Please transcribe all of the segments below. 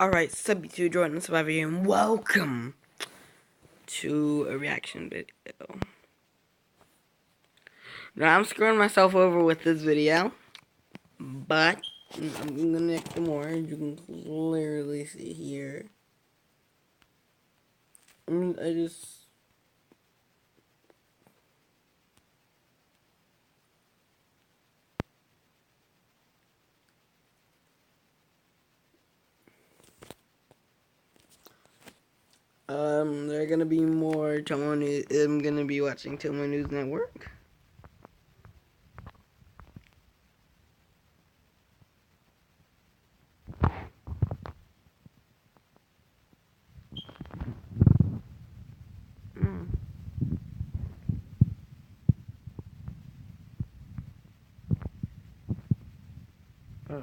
Alright, sub to Jordan Survivor here, and welcome to a reaction video. Now, I'm screwing myself over with this video, but I'm gonna make some more, as you can clearly see here. I just... there are gonna be more Tomo News. I'm gonna be watching Tomo News Network. Oh.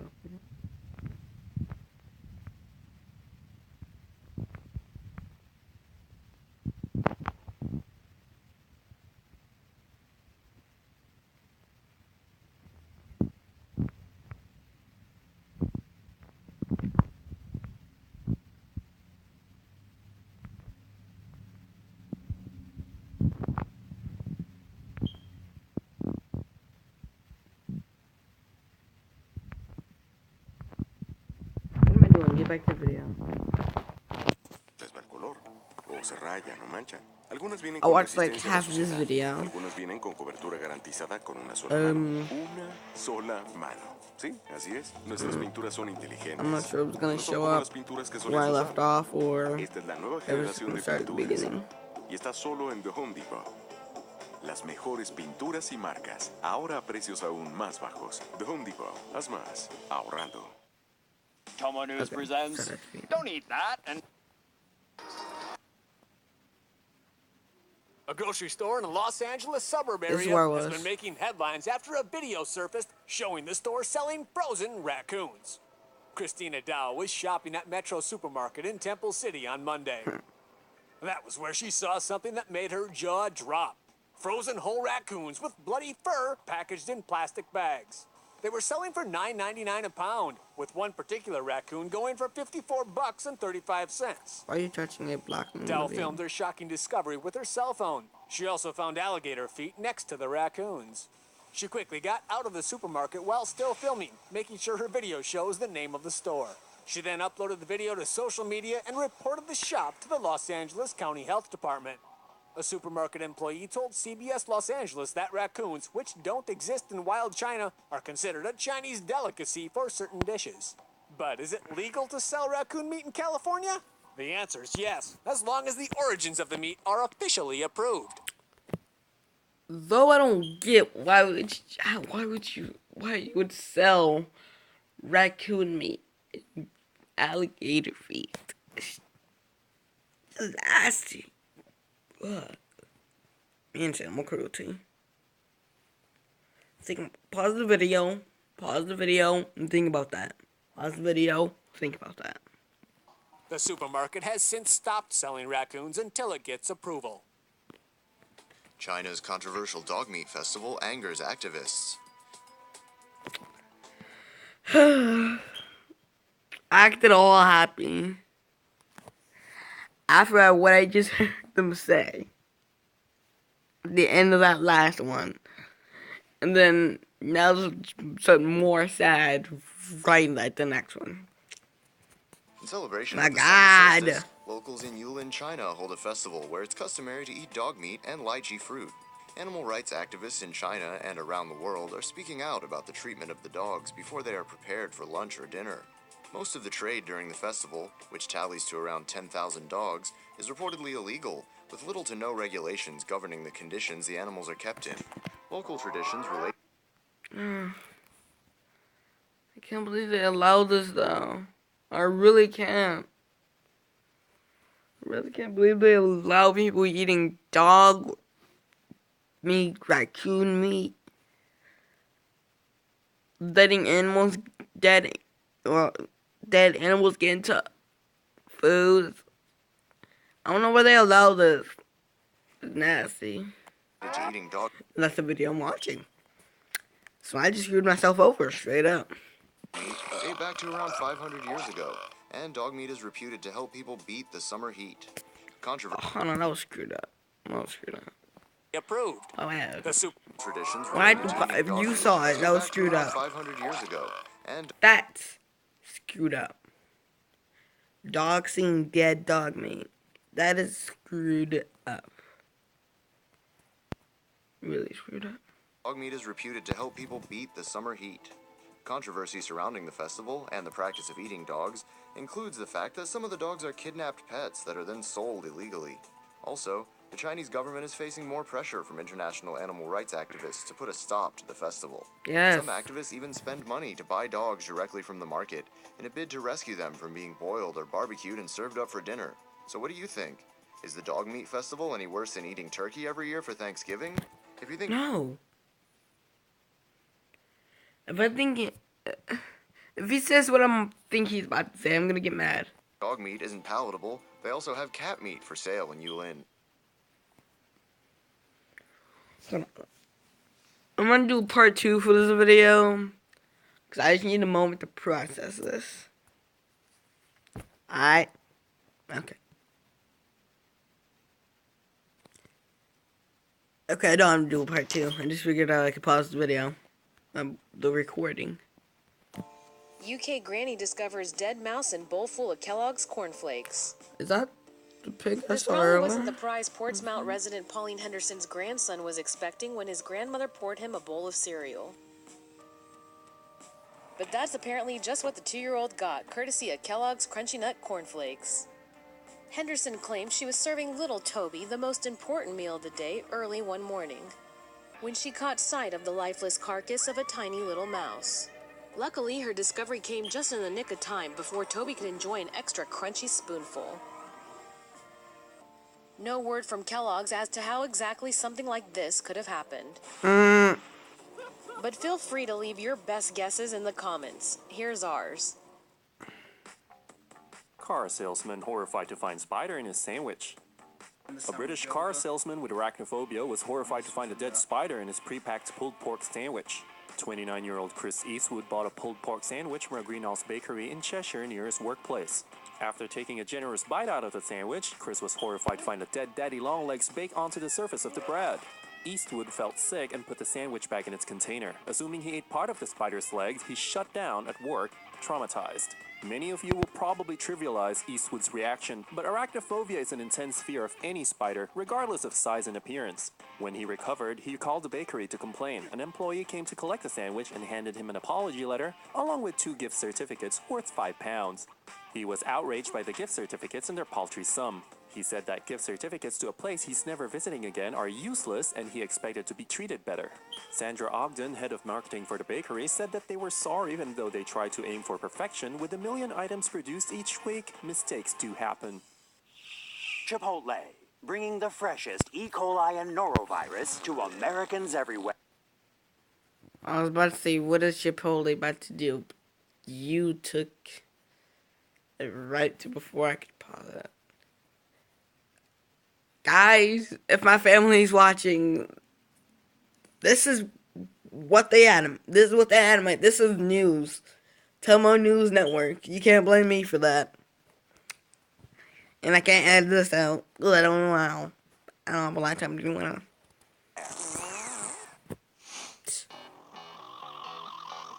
What am I doing? Get back to the video. Les va el color, o se rayan o manchan. Algunas vienen I con watched like resistencia a la half of this suciedad. video. Algunas vienen con cobertura garantizada con una sola mano. Una sola mano. Sí, así es. Nuestras pinturas son inteligentes. I'm not sure if it's gonna No son show como up las pinturas que where I solías left usar. off or Esta es la nueva if it's generación gonna de start at the pinturas. beginning. Y está solo en The Home Depot. Las mejores pinturas y marcas, ahora a precios aún más bajos. The Home Depot, haz más, ahorrando. Tomonews presents Don't Eat That. And a grocery store in a Los Angeles suburb area has been making headlines after a video surfaced showing the store selling frozen raccoons. Christina Dow was shopping at Metro Supermarket in Temple City on Monday. That was where she saw something that made her jaw drop. Frozen whole raccoons with bloody fur packaged in plastic bags. They were selling for $9.99 a pound, with one particular raccoon going for $54.35. Why are you touching a black man? Dow filmed her shocking discovery with her cell phone. She also found alligator feet next to the raccoons. She quickly got out of the supermarket while still filming, making sure her video shows the name of the store. She then uploaded the video to social media and reported the shop to the Los Angeles County Health Department. A supermarket employee told CBS Los Angeles that raccoons, which don't exist in wild China, are considered a Chinese delicacy for certain dishes. But is it legal to sell raccoon meat in California? The answer is yes, as long as the origins of the meat are officially approved. Though I don't get why you would sell raccoon meat, alligator feet. It's nasty. Ugh. And animal cruelty. Pause the video, and think about that. Pause the video, think about that. The supermarket has since stopped selling raccoons until it gets approval. China's controversial dog meat festival angers activists. Acted all happy after what I just heard them say. The end of that last one. And then now there's something more sad right at the next one. In celebration My of the summer solstice, God. locals in Yulin, China hold a festival where it's customary to eat dog meat and lychee fruit. Animal rights activists in China and around the world are speaking out about the treatment of the dogs before they are prepared for lunch or dinner. Most of the trade during the festival, which tallies to around 10,000 dogs, is reportedly illegal, with little to no regulations governing the conditions the animals are kept in. Local traditions relate. I can't believe they allowed this though. I really can't. I really can't believe they allow people eating dog meat, raccoon meat, letting animals dead animals get into food. I don't know where they allow this. It's nasty. To eating dog. That's the video I'm watching. So I just screwed myself over straight up. Meat date back to around 500 years ago, and dog meat is reputed to help people beat the summer heat. Controversy. Oh, hold on, that was screwed up. That was screwed up. Approved. Oh, yeah. The super Traditions When related to eating if dog you meat saw it, go that was back to screwed around up. 500 years ago, and That's screwed up. Dog seeing dead dog meat. That is screwed up. Really screwed up. dog meat is reputed to help people beat the summer heat. Controversy surrounding the festival and the practice of eating dogs includes the fact that some of the dogs are kidnapped pets that are then sold illegally. Also, the Chinese government is facing more pressure from international animal rights activists to put a stop to the festival. Yes. Some activists even spend money to buy dogs directly from the market in a bid to rescue them from being boiled or barbecued and served up for dinner. So what do you think? Is the dog meat festival any worse than eating turkey every year for Thanksgiving? If you think No. If I think it, if he says what I'm think he's about to say, I'm gonna get mad. dog meat isn't palatable, they also have cat meat for sale in Yulin. I'm gonna do part 2 for this video, because I just need a moment to process this. Alright? Okay. Okay, I know I'm doing part 2. I just figured out I could pause the video. The recording. UK granny discovers dead mouse in bowl full of Kellogg's cornflakes. Is that the pig I This saw probably earlier? wasn't the prize Portsmouth resident Pauline Henderson's grandson was expecting when his grandmother poured him a bowl of cereal. But that's apparently just what the 2-year-old got, courtesy of Kellogg's Crunchy Nut cornflakes. Henderson claimed she was serving little Toby the most important meal of the day early one morning, when she caught sight of the lifeless carcass of a tiny little mouse. Luckily, her discovery came just in the nick of time before Toby could enjoy an extra crunchy spoonful. No word from Kellogg's as to how exactly something like this could have happened. But feel free to leave your best guesses in the comments. Here's ours. Car salesman horrified to find spider in his sandwich. A British car salesman with arachnophobia was horrified to find a dead spider in his pre-packed pulled pork sandwich. 29-year-old Chris Eastwood bought a pulled pork sandwich from a greenhouse bakery in Cheshire near his workplace. After taking a generous bite out of the sandwich, Chris was horrified to find a dead daddy longlegs baked onto the surface of the bread. Eastwood felt sick and put the sandwich back in its container. Assuming he ate part of the spider's legs, he shut down at work, traumatized. Many of you will probably trivialize Eastwood's reaction, but arachnophobia is an intense fear of any spider, regardless of size and appearance. When he recovered, he called the bakery to complain. An employee came to collect the sandwich and handed him an apology letter, along with 2 gift certificates worth £5. He was outraged by the gift certificates and their paltry sum. He said that gift certificates to a place he's never visiting again are useless and he expected to be treated better. Sandra Ogden, head of marketing for the bakery, said that they were sorry even though they tried to aim for perfection. With a million items produced each week, mistakes do happen. Chipotle, bringing the freshest E. coli and norovirus to Americans everywhere. I was about to say, what is Chipotle about to do? You took it right to before I could pause it. Guys, if my family's watching, this is what they animate. This is what they animate. This is news. Tomo News Network. You can't blame me for that. And I can't add this out. I don't know how. I don't have a lot of time to do it.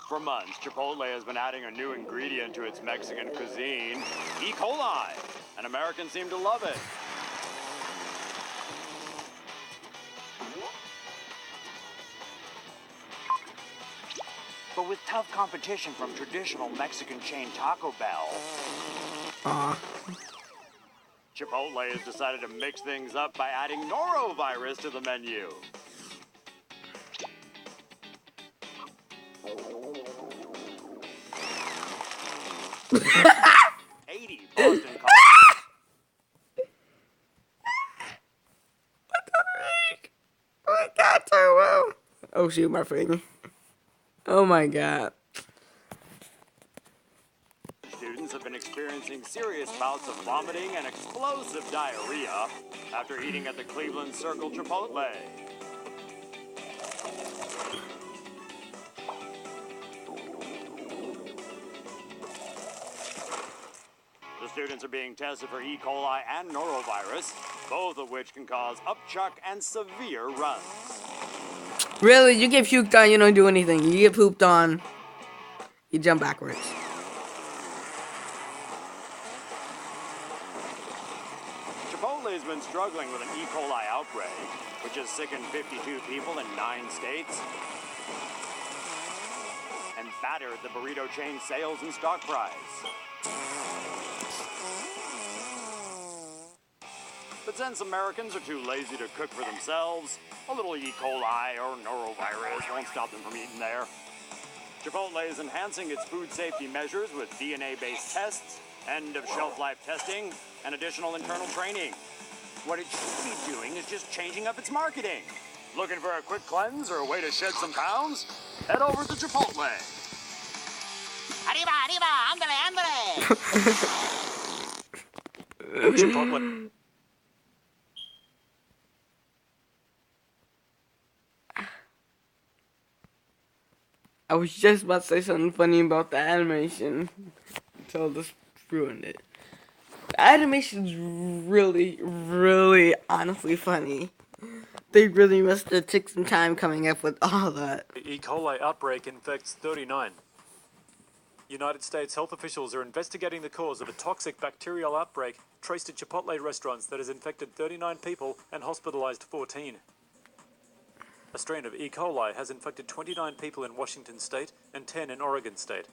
For months, Chipotle has been adding a new ingredient to its Mexican cuisine, E. coli, and Americans seem to love it. But with tough competition from traditional Mexican chain Taco Bell, Chipotle has decided to mix things up by adding norovirus to the menu. Boston Oh my god, so oh shoot, my finger. Oh my god. students have been experiencing serious bouts of vomiting and explosive diarrhea after eating at the Cleveland Circle Chipotle. Students are being tested for E. coli and norovirus, both of which can cause upchuck and severe runs. Really? You get puked on, you don't do anything. You get pooped on, you jump backwards. Chipotle's been struggling with an E. coli outbreak, which has sickened 52 people in 9 states and battered the burrito chain's sales and stock price. But since Americans are too lazy to cook for themselves, a little E. coli or norovirus won't stop them from eating there. Chipotle is enhancing its food safety measures with DNA-based tests, end-of-shelf-life testing, and additional internal training. What it should be doing is just changing up its marketing. Looking for a quick cleanse or a way to shed some pounds? Head over to Chipotle. Arriba, arriba, ándale, ándale. Chipotle. I was just about to say something funny about the animation until this ruined it. The animation's really, really honestly funny. They really must have took some time coming up with all that. The E. coli outbreak infects 39. United States health officials are investigating the cause of a toxic bacterial outbreak traced to Chipotle restaurants that has infected 39 people and hospitalized 14. A strain of E. coli has infected 29 people in Washington state and 10 in Oregon state.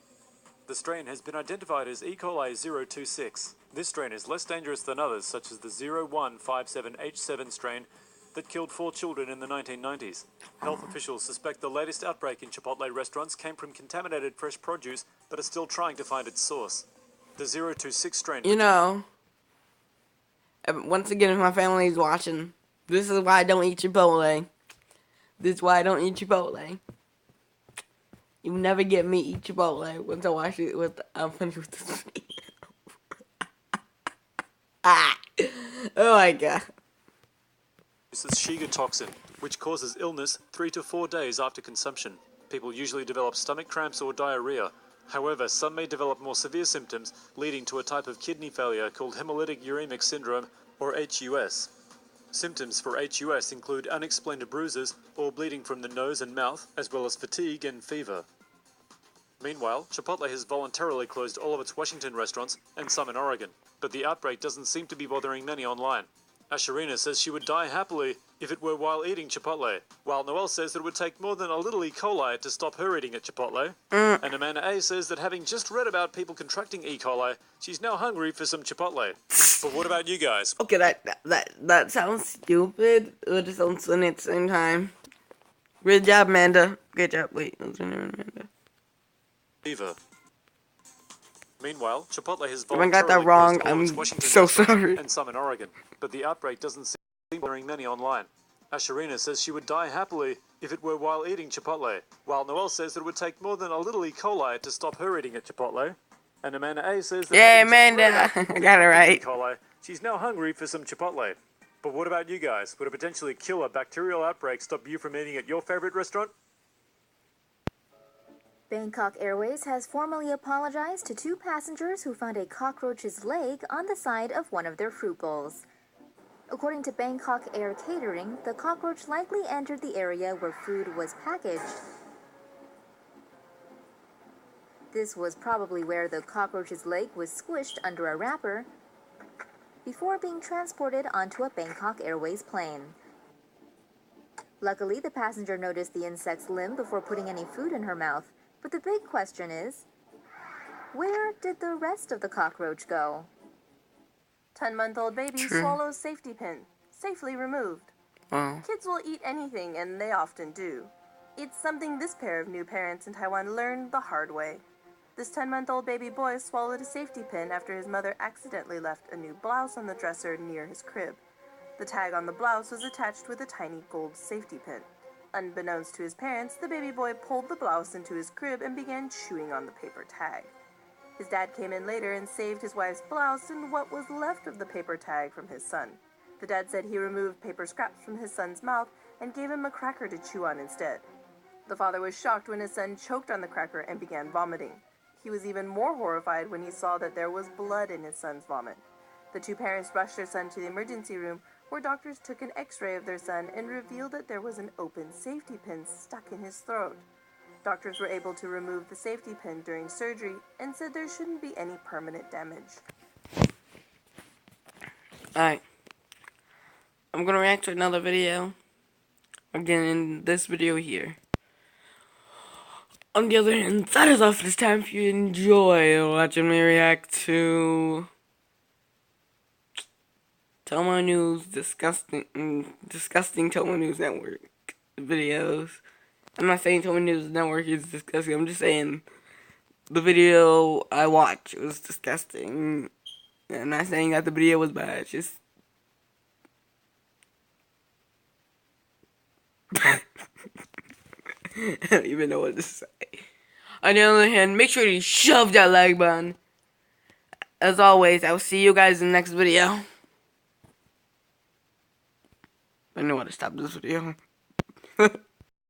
The strain has been identified as E. coli 026. This strain is less dangerous than others, such as the 0157H7 strain that killed 4 children in the 1990s. Health officials suspect the latest outbreak in Chipotle restaurants came from contaminated fresh produce, but are still trying to find its source. The 026 strain... You know, once again, if my family's watching, this is why I don't eat Chipotle. This is why I don't eat Chipotle. You never get me eat Chipotle once I watch it with I'm finished with this video. Ah! Oh my god. This is Shiga toxin, which causes illness 3 to 4 days after consumption. People usually develop stomach cramps or diarrhea. However, some may develop more severe symptoms, leading to a type of kidney failure called hemolytic uremic syndrome, or HUS. Symptoms for HUS include unexplained bruises or bleeding from the nose and mouth, as well as fatigue and fever. Meanwhile, Chipotle has voluntarily closed all of its Washington restaurants and some in Oregon, but the outbreak doesn't seem to be bothering many online. Asherina says she would die happily if it were while eating Chipotle, while Noelle says that it would take more than a little E. coli to stop her eating at Chipotle. And Amanda A says that having just read about people contracting E. coli, she's now hungry for some Chipotle. But what about you guys? Okay, that sounds stupid, but it sounds funny at the same time. Good job, Amanda. Good job. Wait, what's her name, Amanda? Fever. Meanwhile, Chipotle has If I got that voluntarily wrong, closed all of its I'm Washington so restaurants sorry. and some in Oregon, but the outbreak doesn't seem to be bothering many online. Asherina says she would die happily if it were while eating Chipotle, while Noelle says that it would take more than a little E. coli to stop her eating at Chipotle. And Amanda A says that Yeah, having just read Amanda. about I got it right. E. coli, she's now hungry for some Chipotle. But what about you guys? Would a potentially killer bacterial outbreak stop you from eating at your favorite restaurant? Bangkok Airways has formally apologized to 2 passengers who found a cockroach's leg on the side of one of their fruit bowls. According to Bangkok Air Catering, the cockroach likely entered the area where food was packaged. This was probably where the cockroach's leg was squished under a wrapper before being transported onto a Bangkok Airways plane. Luckily, the passenger noticed the insect's limb before putting any food in her mouth. But the big question is, where did the rest of the cockroach go? 10-month-old baby swallows safety pin, safely removed. Wow. Kids will eat anything, and they often do. It's something this pair of new parents in Taiwan learned the hard way. This 10-month-old baby boy swallowed a safety pin after his mother accidentally left a new blouse on the dresser near his crib. The tag on the blouse was attached with a tiny gold safety pin. Unbeknownst to his parents, the baby boy pulled the blouse into his crib and began chewing on the paper tag. His dad came in later and saved his wife's blouse and what was left of the paper tag from his son. The dad said he removed paper scraps from his son's mouth and gave him a cracker to chew on instead. The father was shocked when his son choked on the cracker and began vomiting. He was even more horrified when he saw that there was blood in his son's vomit. The two parents rushed their son to the emergency room, where doctors took an x-ray of their son and revealed that there was an open safety pin stuck in his throat. Doctors were able to remove the safety pin during surgery and said there shouldn't be any permanent damage. Alright. I'm gonna react to another video. Again, in this video here. On the other hand, that is all for this time. If you enjoy watching me react to Tomonews disgusting Tomonews network videos. I'm not saying Tomonews network is disgusting. I'm just saying the video I watched was disgusting. I'm not saying that the video was bad. It's just I don't even know what to say. On the other hand, make sure to shove that like button. As always, I will see you guys in the next video. I know how to stop this video.